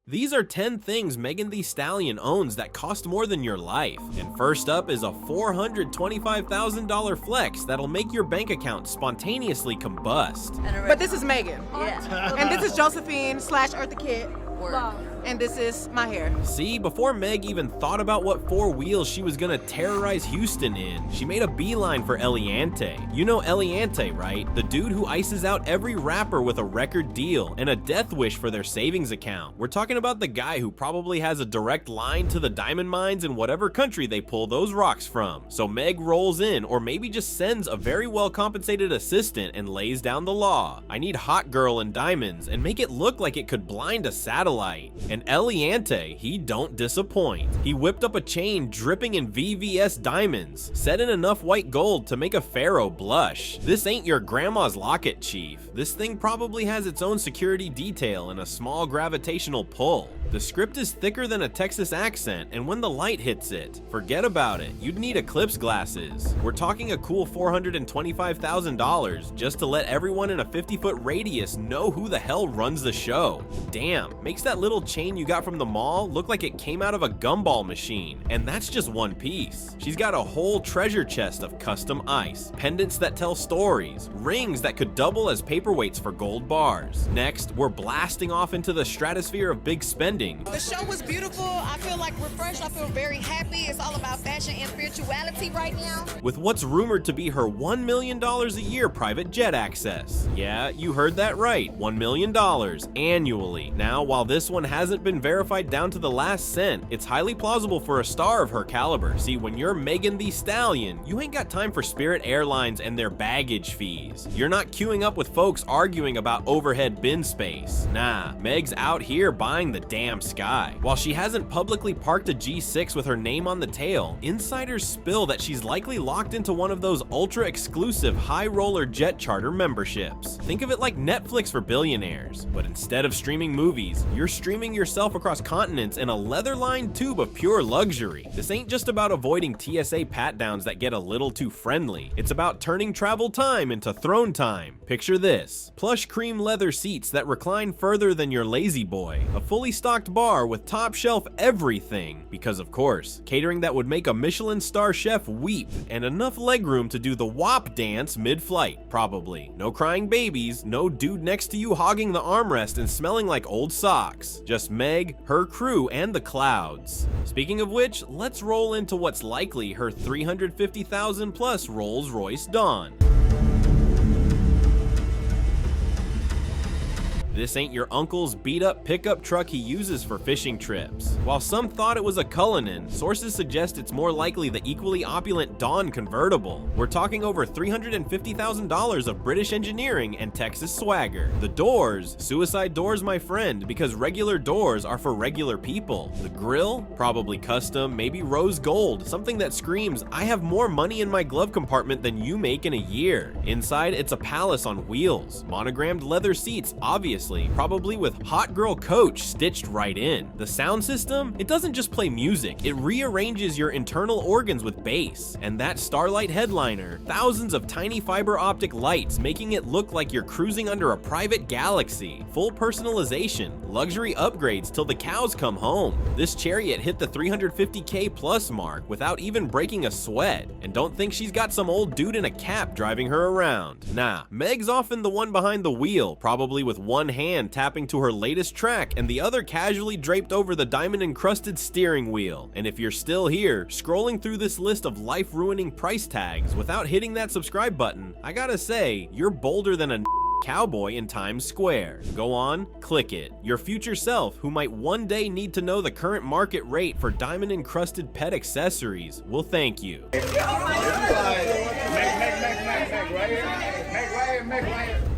These are 10 things Megan Thee Stallion owns that cost more than your life. And first up is a $425,000 flex that'll make your bank account spontaneously combust. But this is Megan. Yeah. And this is Josephine / Eartha Kitt. And this is my hair. See, before Meg even thought about what four wheels she was gonna terrorize Houston in, she made a beeline for Eliante. You know Eliante, right? The dude who ices out every rapper with a record deal and a death wish for their savings account. We're talking about the guy who probably has a direct line to the diamond mines in whatever country they pull those rocks from. So Meg rolls in, or maybe just sends a very well compensated assistant and lays down the law. I need Hot Girl and diamonds, and make it look like it could blind a satellite. And Eliante, he don't disappoint. He whipped up a chain dripping in VVS diamonds, set in enough white gold to make a pharaoh blush. This ain't your grandma's locket, chief. This thing probably has its own security detail and a small gravitational pull. The script is thicker than a Texas accent, and when the light hits it, forget about it. You'd need eclipse glasses. We're talking a cool $425,000 just to let everyone in a 50-foot radius know who the hell runs the show. Damn, makes that little chain you got from the mall look like it came out of a gumball machine. And that's just one piece. She's got a whole treasure chest of custom ice, pendants that tell stories, rings that could double as paperweights for gold bars. Next, we're blasting off into the stratosphere of big spending. The show was beautiful. I feel like refreshed. I feel very happy. It's all about fashion and spirituality right now. With what's rumored to be her $1 million a year private jet access. Yeah, you heard that right. $1 million annually. Now, while this one hasn't been verified down to the last cent, it's highly plausible for a star of her caliber. See, when you're Megan Thee Stallion, you ain't got time for Spirit Airlines and their baggage fees. You're not queuing up with folks arguing about overhead bin space. Nah, Meg's out here buying the damn sky. While she hasn't publicly parked a G6 with her name on the tail, insiders spill that she's likely locked into one of those ultra-exclusive high-roller jet charter memberships. Think of it like Netflix for billionaires, but instead of streaming movies, you're streaming yourself across continents in a leather-lined tube of pure luxury. This ain't just about avoiding TSA pat-downs that get a little too friendly. It's about turning travel time into throne time. Picture this: plush cream leather seats that recline further than your lazy boy, a fully stocked bar with top shelf everything, because of course, catering that would make a Michelin star chef weep, and enough legroom to do the WAP dance mid-flight, probably. No crying babies, no dude next to you hogging the armrest and smelling like old socks. Just Meg, her crew, and the clouds. Speaking of which, let's roll into what's likely her $350,000 plus Rolls-Royce Dawn. This ain't your uncle's beat-up pickup truck he uses for fishing trips. While some thought it was a Cullinan, sources suggest it's more likely the equally opulent Dawn convertible. We're talking over $350,000 of British engineering and Texas swagger. The doors, suicide doors, my friend, because regular doors are for regular people. The grille, probably custom, maybe rose gold, something that screams, I have more money in my glove compartment than you make in a year. Inside, it's a palace on wheels. Monogrammed leather seats, obviously, probably with Hot Girl Coach stitched right in. The sound system, it doesn't just play music, it rearranges your internal organs with bass. And that Starlight headliner, thousands of tiny fiber optic lights making it look like you're cruising under a private galaxy. Full personalization, luxury upgrades till the cows come home. This Chariot hit the $350K plus mark without even breaking a sweat. And don't think she's got some old dude in a cap driving her around. Nah, Meg's often the one behind the wheel, probably with one hand tapping to her latest track and the other casually draped over the diamond encrusted steering wheel. And if you're still here, scrolling through this list of life-ruining price tags without hitting that subscribe button, I gotta say, you're bolder than a cowboy in Times Square. Go on, click it. Your future self, who might one day need to know the current market rate for diamond encrusted pet accessories, will thank you.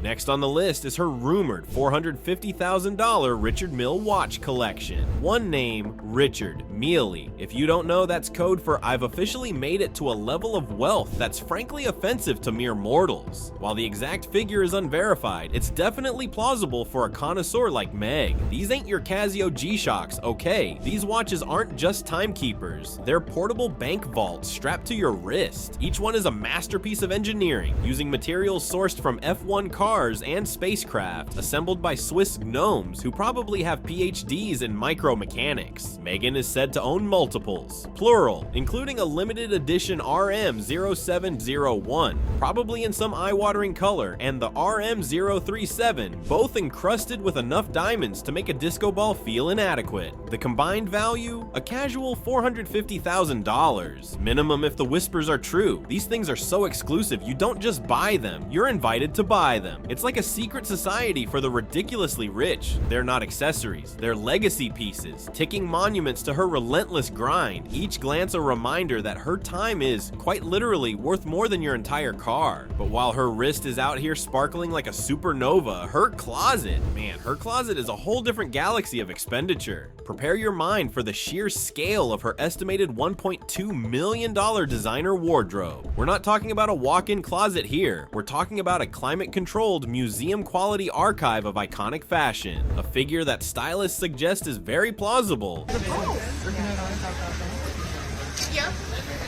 Next on the list is her rumored $450,000 Richard Mille watch collection. One name, Richard Mealy. If you don't know, that's code for I've officially made it to a level of wealth that's frankly offensive to mere mortals. While the exact figure is unverified, it's definitely plausible for a connoisseur like Meg. These ain't your Casio G-Shocks, okay? These watches aren't just timekeepers. They're portable bank vaults strapped to your wrist. Each one is a masterpiece of engineering, using materials sourced from F1 cars stars and spacecraft, assembled by Swiss gnomes who probably have PhDs in micromechanics. Megan is said to own multiples, plural, including a limited edition RM0701, probably in some eye-watering color, and the RM037, both encrusted with enough diamonds to make a disco ball feel inadequate. The combined value? A casual $450,000. Minimum if the whispers are true. These things are so exclusive, you don't just buy them, you're invited to buy them. It's like a secret society for the ridiculously rich. They're not accessories, they're legacy pieces, ticking monuments to her relentless grind, each glance a reminder that her time is, quite literally, worth more than your entire car. But while her wrist is out here sparkling like a supernova, her closet is a whole different galaxy of expenditure. Prepare your mind for the sheer scale of her estimated $1.2 million designer wardrobe. We're not talking about a walk-in closet here, we're talking about a climate-controlled, museum-quality archive of iconic fashion, a figure that stylists suggest is very plausible,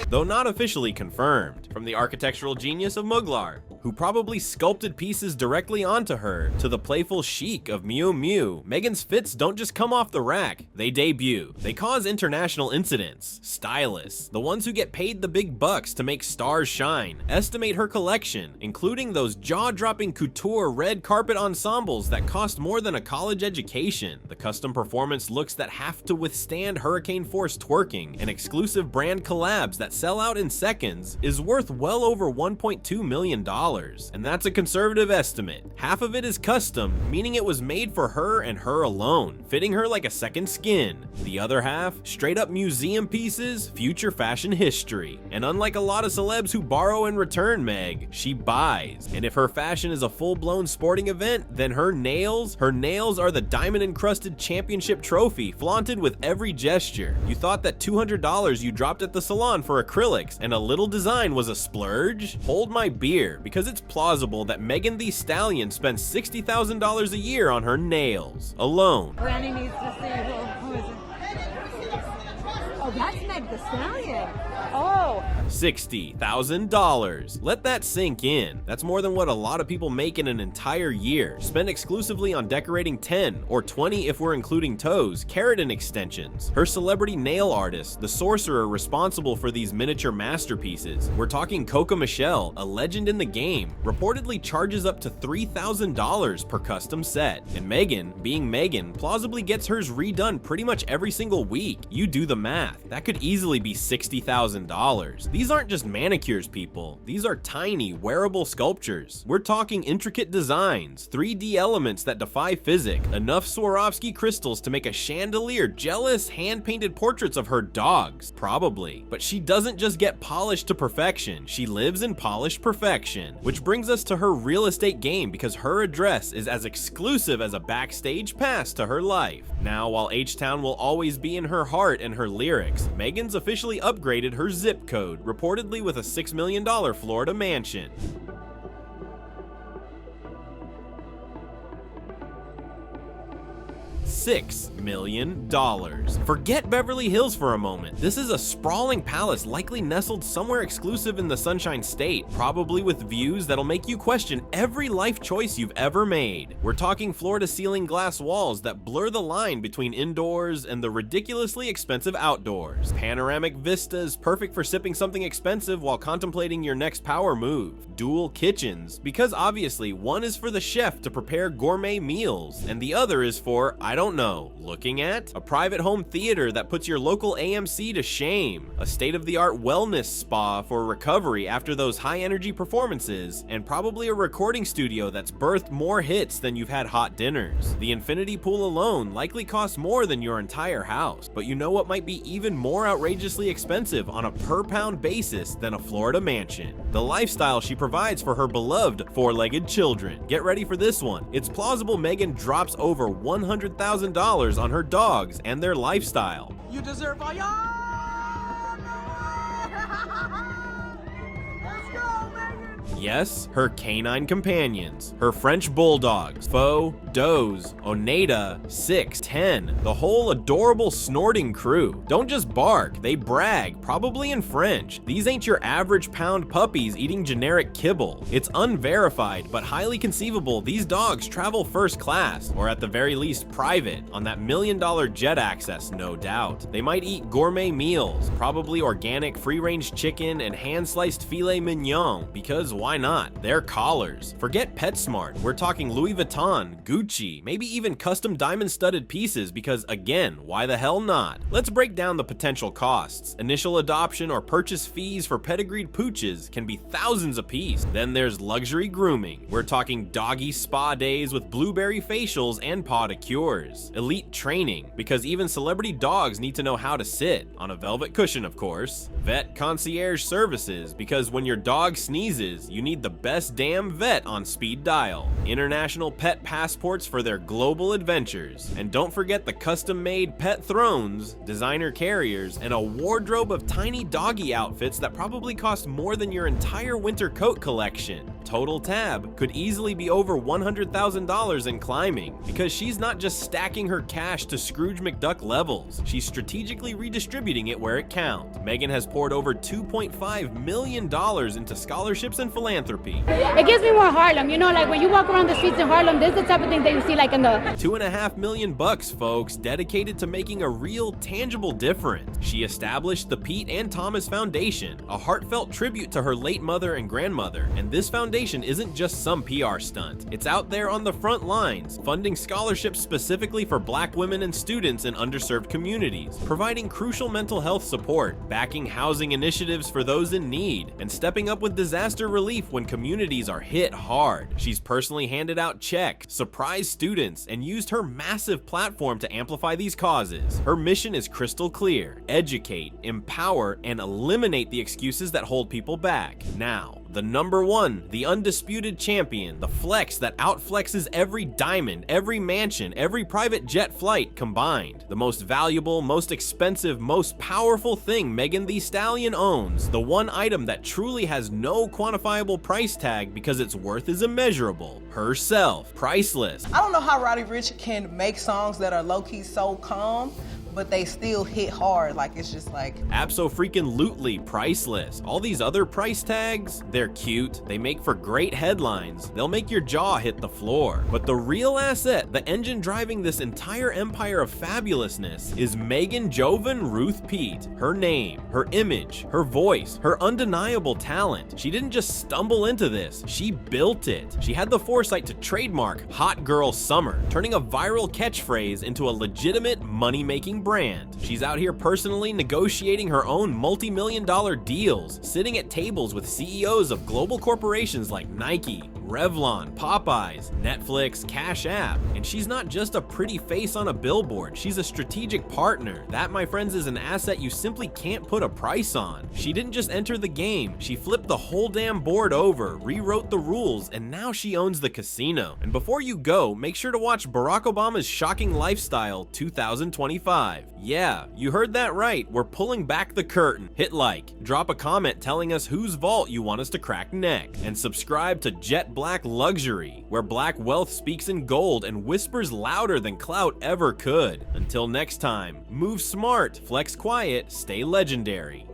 though not officially confirmed, from the architectural genius of Muglar, who probably sculpted pieces directly onto her, to the playful chic of Miu Miu. Megan's fits don't just come off the rack, they debut. They cause international incidents. Stylists, the ones who get paid the big bucks to make stars shine, estimate her collection, including those jaw-dropping couture red carpet ensembles that cost more than a college education, the custom performance looks that have to withstand hurricane force twerking, and exclusive brand collabs that sell out in seconds, is worth well over $1.2 million. And that's a conservative estimate. Half of it is custom, meaning it was made for her and her alone, fitting her like a second skin. The other half, straight up museum pieces, future fashion history. And unlike a lot of celebs who borrow and return Meg, she buys. And if her fashion is a full-blown sporting event, then her nails are the diamond-encrusted championship trophy, flaunted with every gesture. You thought that $200 you dropped at the salon for acrylics and a little design was a splurge? Hold my beer, because it's plausible that Megan Thee Stallion spends $60,000 a year on her nails, alone. Granny needs to see who is it? Oh, that's Meg Thee Stallion. Oh. $60,000. Let that sink in. That's more than what a lot of people make in an entire year, spent exclusively on decorating 10 or 20 if we're including toes, keratin extensions. Her celebrity nail artist, the sorcerer responsible for these miniature masterpieces, we're talking Coco Michelle, a legend in the game, reportedly charges up to $3,000 per custom set. And Megan, being Megan, plausibly gets hers redone pretty much every single week. You do the math. That could easily be $60,000. These aren't just manicures, people. These are tiny, wearable sculptures. We're talking intricate designs, 3D elements that defy physics, enough Swarovski crystals to make a chandelier jealous, hand-painted portraits of her dogs, probably. But she doesn't just get polished to perfection, she lives in polished perfection. Which brings us to her real estate game, because her address is as exclusive as a backstage pass to her life. Now, while H-Town will always be in her heart and her lyrics, Megan's officially upgraded her zip code, reportedly with a $6 million Florida mansion. $6 million. Forget Beverly Hills for a moment. This is a sprawling palace likely nestled somewhere exclusive in the Sunshine State, probably with views that'll make you question every life choice you've ever made. We're talking floor-to-ceiling glass walls that blur the line between indoors and the ridiculously expensive outdoors. Panoramic vistas perfect for sipping something expensive while contemplating your next power move. Dual kitchens, because obviously one is for the chef to prepare gourmet meals, and the other is for, I don't know, looking at? A private home theater that puts your local AMC to shame, a state-of-the-art wellness spa for recovery after those high-energy performances, and probably a recording studio that's birthed more hits than you've had hot dinners. The infinity pool alone likely costs more than your entire house, but you know what might be even more outrageously expensive on a per-pound basis than a Florida mansion? The lifestyle she provides for her beloved four-legged children. Get ready for this one. It's plausible Megan drops over $100,000 on her dogs and their lifestyle. You deserve all your... Let's go, Megan! Yes, her canine companions, her French bulldogs, faux, Doze, Oneida, 6, 10, the whole adorable snorting crew. Don't just bark, they brag, probably in French. These ain't your average pound puppies eating generic kibble. It's unverified, but highly conceivable these dogs travel first class, or at the very least private, on that $1 million jet access, no doubt. They might eat gourmet meals, probably organic free-range chicken and hand-sliced filet mignon, because why not? They're collars. Forget PetSmart, we're talking Louis Vuitton, Gucci, maybe even custom diamond-studded pieces, because again, why the hell not? Let's break down the potential costs. Initial adoption or purchase fees for pedigreed pooches can be thousands a piece. Then there's luxury grooming. We're talking doggy spa days with blueberry facials and pedicures. Elite training, because even celebrity dogs need to know how to sit, on a velvet cushion of course. Vet concierge services, because when your dog sneezes, you need the best damn vet on speed dial. International pet passports for their global adventures. And don't forget the custom-made pet thrones, designer carriers, and a wardrobe of tiny doggy outfits that probably cost more than your entire winter coat collection. Total tab could easily be over $100,000 in climbing, because she's not just stacking her cash to Scrooge McDuck levels, she's strategically redistributing it where it counts. Megan has poured over $2.5 million into scholarships and philanthropy. It gives me more Harlem, you know, like when you walk around the streets in Harlem, this is the type of thing that you see like in the... $2.5 million bucks, folks, dedicated to making a real, tangible difference. She established the Pete and Thomas Foundation, a heartfelt tribute to her late mother and grandmother, and this foundation isn't just some PR stunt. It's out there on the front lines, funding scholarships specifically for Black women and students in underserved communities, providing crucial mental health support, backing housing initiatives for those in need, and stepping up with disaster relief when communities are hit hard. She's personally handed out checks, surprised students, and used her massive platform to amplify these causes. Her mission is crystal clear: educate, empower, and eliminate the excuses that hold people back. Now, the number one, the undisputed champion, the flex that outflexes every diamond, every mansion, every private jet flight combined. The most valuable, most expensive, most powerful thing Megan Thee Stallion owns. The one item that truly has no quantifiable price tag because its worth is immeasurable. Herself. Priceless. I don't know how Roddy Ricch can make songs that are low-key so calm, but they still hit hard. Like, it's just like... Abso-freaking-lutely priceless. All these other price tags, they're cute, they make for great headlines, they'll make your jaw hit the floor. But the real asset, the engine driving this entire empire of fabulousness, is Megan Jovan Ruth Pete. Her name, her image, her voice, her undeniable talent. She didn't just stumble into this, she built it. She had the foresight to trademark Hot Girl Summer, turning a viral catchphrase into a legitimate money-making brand. She's out here personally negotiating her own multi-million-dollar deals, sitting at tables with CEOs of global corporations like Nike, Revlon, Popeyes, Netflix, Cash App. And she's not just a pretty face on a billboard, she's a strategic partner. That, my friends, is an asset you simply can't put a price on. She didn't just enter the game, she flipped the whole damn board over, rewrote the rules, and now she owns the casino. And before you go, make sure to watch Barack Obama's Shocking Lifestyle 2025. Yeah, you heard that right, we're pulling back the curtain. Hit like, drop a comment telling us whose vault you want us to crack next, and subscribe to Jet Black Luxury, where black wealth speaks in gold and whispers louder than clout ever could. Until next time, move smart, flex quiet, stay legendary.